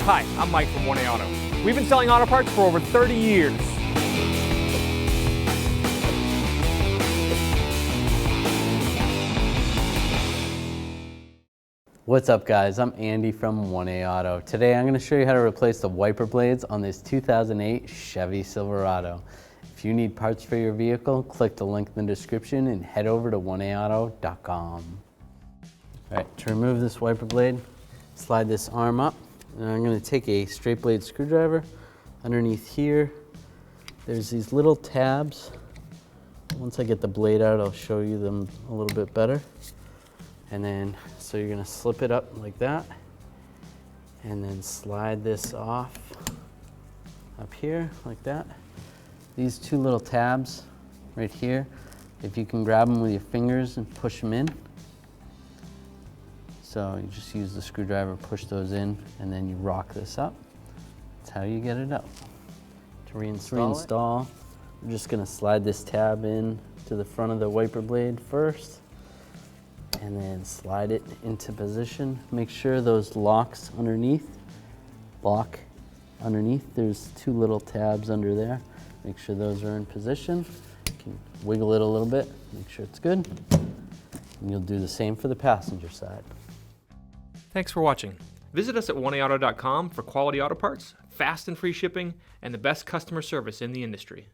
Hi, I'm Mike from 1A Auto. We've been selling auto parts for over 30 years. What's up guys, I'm Andy from 1A Auto. Today I'm going to show you how to replace the wiper blades on this 2008 Chevy Silverado. If you need parts for your vehicle, click the link in the description and head over to 1aauto.com. Alright, to remove this wiper blade, slide this arm up, and I'm going to take a straight blade screwdriver. Underneath here, there's these little tabs. Once I get the blade out, I'll show you them a little bit better. And then, so you're gonna slip it up like that, and then slide this off up here like that. These two little tabs right here, if you can grab them with your fingers and push them in. So you just use the screwdriver, push those in, and then you rock this up. That's how you get it up. To reinstall, we're just gonna slide this tab in to the front of the wiper blade first, and then slide it into position. Make sure those locks underneath, there's two little tabs under there. Make sure those are in position. You can wiggle it a little bit, make sure it's good. And you'll do the same for the passenger side. Thanks for watching. Visit us at 1aauto.com for quality auto parts, fast and free shipping, and the best customer service in the industry.